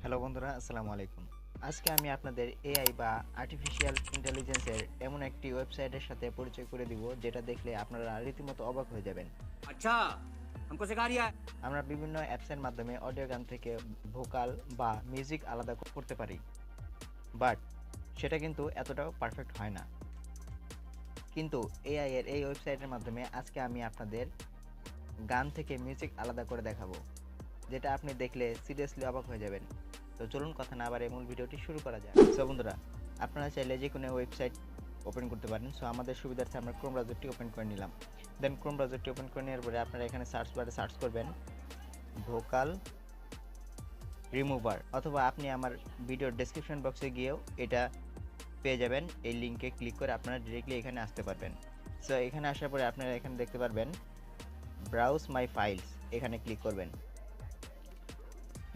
Hello বন্ধুরা, আসসালামু আলাইকুম। আজকে আমি আপনাদের এআই বা আর্টিফিশিয়াল ইন্টেলিজেন্সের এমন একটি ওয়েবসাইটের সাথে পরিচয় করে দিব যেটা দেখলে আপনারা রীতিমতো অবাক হয়ে যাবেন। अच्छा हमको सिखा रिया है। আমরা বিভিন্ন অ্যাপসের মাধ্যমে অডিও গান থেকে ভোকাল বা মিউজিক আলাদা করতে পারি, বাট সেটা কিন্তু এতটাও পারফেক্ট হয় না। কিন্তু এআই এর এই ওয়েবসাইটের মাধ্যমে আজকে আমি আপনাদের গান থেকে মিউজিক আলাদা করে দেখাবো, যেটা আপনি দেখলে সিরিয়াসলি অবাক হয়ে যাবেন। তো চলুন কথা না বাড়িয়ে মূল ভিডিওটি শুরু করা যাক। সো বন্ধুরা, আপনারা চাইলে যে কোনো ওয়েবসাইট ওপেন করতে পারেন। সো আমাদের সুবিধার্থে আমরা ক্রোম ব্রাউজারটি ওপেন করে নিলাম। দেন ক্রোম ব্রাউজারটি ওপেন করে নেওয়ার পরে আপনারা এখানে সার্চ বারে সার্চ করবেন ভোকাল রিমুভার, অথবা আপনি আমার ভিডিওর ডেসক্রিপশন বক্সে গিয়েও এটা পেয়ে যাবেন। এই লিঙ্কে ক্লিক করে আপনারা ডিরেক্টলি এখানে আসতে পারবেন। সো এখানে আসার পরে আপনারা এখানে দেখতে পারবেন ব্রাউজ মাই ফাইলস, এখানে ক্লিক করবেন।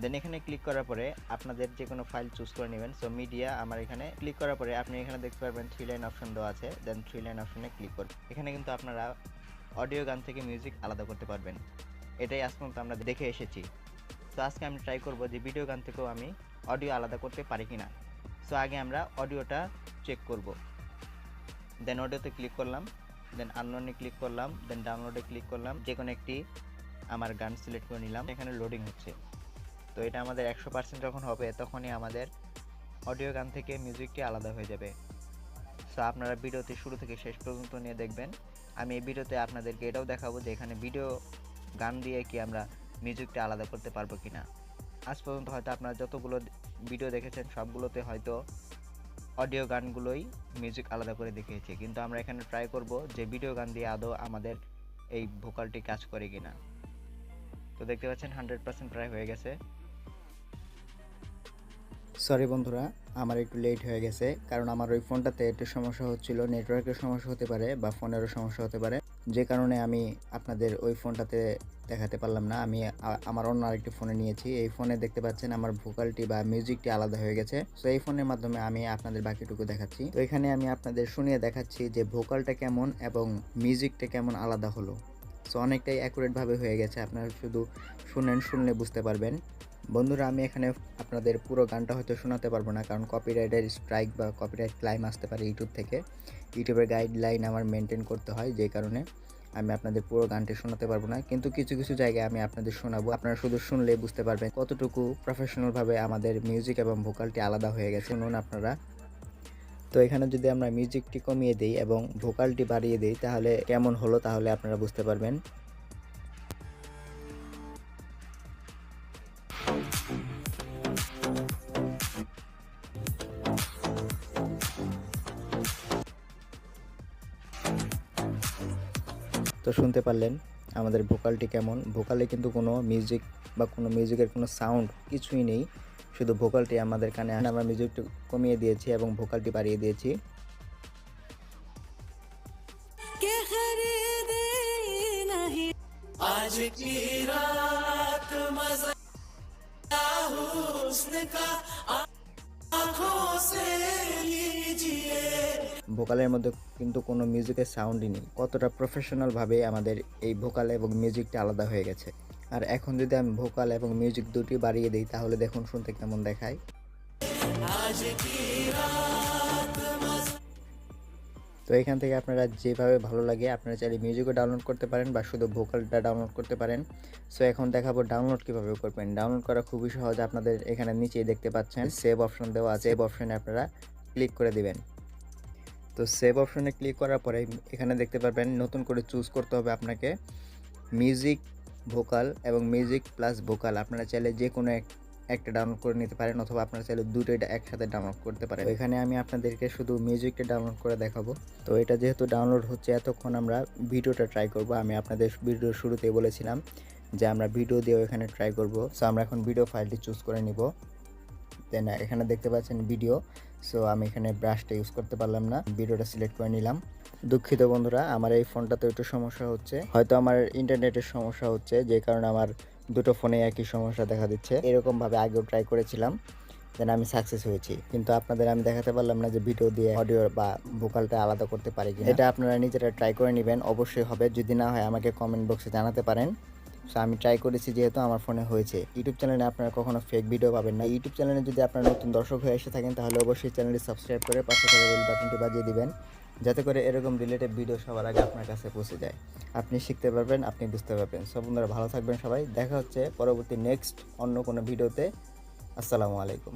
দেন এখানে ক্লিক করার পরে আপনাদের যে কোনো ফাইল চুজ করে নেবেন। সো মিডিয়া আমার এখানে ক্লিক করার পরে আপনি এখানে দেখতে পারবেন 3 লাইন অপশন দেওয়া আছে। দেন 3 লাইন অপশনে ক্লিক করবেন। এখানে কিন্তু আপনারা অডিও গান থেকে মিউজিক আলাদা করতে পারবেন। এটাই আজ পর্যন্ত আমরা দেখে এসেছি। সো আজকে আমি ট্রাই করব যে ভিডিও গান থেকেও আমি অডিও আলাদা করতে পারি কিনা। সো আগে আমরা অডিওটা চেক করব। দেন অডিওতে ক্লিক করলাম, দেন আননোনে ক্লিক করলাম, দেন ডাউনলোডে ক্লিক করলাম। যে কোনো একটি আমার গান সিলেক্ট করে নিলাম। এখানে লোডিং হচ্ছে। তো এটা আমাদের 100% যখন হবে তখনই আমাদের অডিও গান থেকে মিউজিকটি আলাদা হয়ে যাবে। সো আপনারা ভিডিওতে শুরু থেকে শেষ পর্যন্ত নিয়ে দেখবেন। আমি এই ভিডিওতে আপনাদেরকে এটাও দেখাবো যে এখানে ভিডিও গান দিয়ে কি আমরা মিউজিকটা আলাদা করতে পারবো কিনা। আজ পর্যন্ত হয়তো আপনারা যতগুলো ভিডিও দেখেছেন সবগুলোতে হয়তো অডিও গানগুলোই মিউজিক আলাদা করে দেখিয়েছি, কিন্তু আমরা এখানে ট্রাই করব যে ভিডিও গান দিয়ে আদৌ আমাদের এই ভোকালটি কাজ করে কিনা। তো দেখতে পাচ্ছেন 100% প্রায় হয়ে গেছে। সরি বন্ধুরা, আমার একটু লেট হয়ে গেছে, কারণ আমার ওই ফোনটাতে একটু সমস্যা হচ্ছিল, নেটওয়ার্কের সমস্যা হতে পারে বা ফোনেরও সমস্যা হতে পারে, যে কারণে আমি আপনাদের ওই ফোনটাতে দেখাতে পারলাম না। আমি আমার অন্য আরেকটি ফোনে নিয়েছি। এই ফোনে দেখতে পাচ্ছেন আমার ভোকালটি বা মিউজিকটি আলাদা হয়ে গেছে। তো এই ফোনের মাধ্যমে আমি আপনাদের বাকিটুকু দেখাচ্ছি। তো এখানে আমি আপনাদের শুনিয়ে দেখাচ্ছি যে ভোকালটা কেমন এবং মিউজিকটা কেমন আলাদা হলো। সো অনেকটাই অ্যাকুরেটভাবে হয়ে গেছে, আপনারা শুধু শুনলে বুঝতে পারবেন। বন্ধুরা, আমি এখানে আপনাদের পুরো গানটা হয়তো শোনাতে পারবো না, কারণ কপিরাইটের স্ট্রাইক বা কপিরাইট ক্লাইম আসতে পারে ইউটিউব থেকে। ইউটিউবের গাইডলাইন আমার মেনটেন করতে হয়, যে কারণে আমি আপনাদের পুরো গানটি শোনাতে পারবো না। কিন্তু কিছু কিছু জায়গায় আমি আপনাদের শোনাবো, আপনারা শুধু শুনলেই বুঝতে পারবেন কতটুকু প্রফেশনালভাবে আমাদের মিউজিক এবং ভোকালটি আলাদা হয়ে গেছে। শুনুন আপনারা। তো এখানে যদি আমরা মিউজিকটি কমিয়ে দিই এবং ভোকালটি বাড়িয়ে দিই তাহলে কেমন হলো, তাহলে আপনারা বুঝতে পারবেন। তো শুনতে পারলেন আমাদের ভোকালটি কেমন। ভোকালে কিন্তু কোনো মিউজিক বা কোনো মিউজিকের কোনো সাউন্ড কিছুই নেই, শুধু ভোকালটি আমাদের কানে। আমরা মিউজিকটি কমিয়ে দিয়েছি এবং ভোকালটি বাড়িয়ে দিয়েছি। आज की रात मजा हुस्न का आँखों से लीजिए। ভোকালের মধ্যে কিন্তু কোনো মিউজিকের সাউন্ডই নেই। কতটা প্রফেশনালভাবে আমাদের এই ভোকাল এবং মিউজিকটা আলাদা হয়ে গেছে। আর এখন যদি আমি ভোকাল এবং মিউজিক দুটি বাড়িয়ে দিই তাহলে দেখুন শুনতে কেমন দেখায়। তো এখান থেকে আপনারা যেভাবে ভালো লাগে আপনারা চাইলে মিউজিকও ডাউনলোড করতে পারেন বা শুধু ভোকালটা ডাউনলোড করতে পারেন। সো এখন দেখাবো ডাউনলোড কিভাবে করবেন। ডাউনলোড করা খুবই সহজ, আপনাদের এখানে নিচেই দেখতে পাচ্ছেন সেভ অপশন দেওয়া আছে। সেভ অপশনে আপনারা ক্লিক করে দিবেন। তো সেভ অপশনে ক্লিক করার পরে এখানে দেখতে পারবেন নতুন করে চুজ করতে হবে আপনাকে মিউজিক ভোকাল এবং মিউজিক প্লাস ভোকাল। আপনারা চাইলে যে কোনো একটা ডাউনলোড করে নিতে পারেন, অথবা আপনারা চাইলে দুটোই একসাথে ডাউনলোড করতে পারেন। এখানে আমি আপনাদেরকে শুধু মিউজিকটা ডাউনলোড করে দেখাবো। তো এটা যেহেতু ডাউনলোড হচ্ছে, এতক্ষণ আমরা ভিডিওটা ট্রাই করব। আমি আপনাদের ভিডিওর শুরুতেই বলেছিলাম যে আমরা ভিডিও দিয়েও এখানে ট্রাই করব। সো আমরা এখন ভিডিও ফাইলটি চুজ করে নিব। দেন এখানে দেখতে পাচ্ছেন ভিডিও। সো আমি এখানে ব্রাশটা ইউজ করতে পারলাম না, ভিডিওটা সিলেক্ট করে নিলাম। দুঃখিত বন্ধুরা, আমার এই ফোনটাতে একটু সমস্যা হচ্ছে, হয়তো আমার ইন্টারনেটের সমস্যা হচ্ছে, যে কারণে আমার দুটো ফোনে একই সমস্যা দেখা দিচ্ছে। এরকমভাবে আগেও ট্রাই করেছিলাম, দেন আমি সাকসেস হয়েছি, কিন্তু আপনাদের আমি দেখাতে পারলাম না যে ভিডিও দিয়ে অডিও বা ভোকালটা আলাদা করতে পারি কিনা। এটা আপনারা নিজেরা ট্রাই করে নেবেন, অবশ্যই হবে। যদি না হয় আমাকে কমেন্ট বক্সে জানাতে পারেন। সো আমি ট্রাই করেছি যেহেতু আমার ফোনে হয়েছে। ইউটিউব চ্যানেলে আপনারা কখনো ফেক ভিডিও পাবেন না। ইউটিউব চ্যানেলে যদি আপনারা নতুন দর্শক হয়ে এসে থাকেন তাহলে অবশ্যই চ্যানেলটি সাবস্ক্রাইব করে পাশে থাকা বেল বাটনটি বাজিয়ে দিবেন, যাতে করে এরকম রিলেটেড ভিডিও সবার আগে আপনার কাছে পৌঁছে যায়। আপনি শিখতে পারবেন, আপনি বুঝতে পারবেন। সব বন্ধুরা ভালো থাকবেন সবাই। দেখা হচ্ছে পরবর্তী নেক্সট অন্য কোনো ভিডিওতে। আসসালামু আলাইকুম।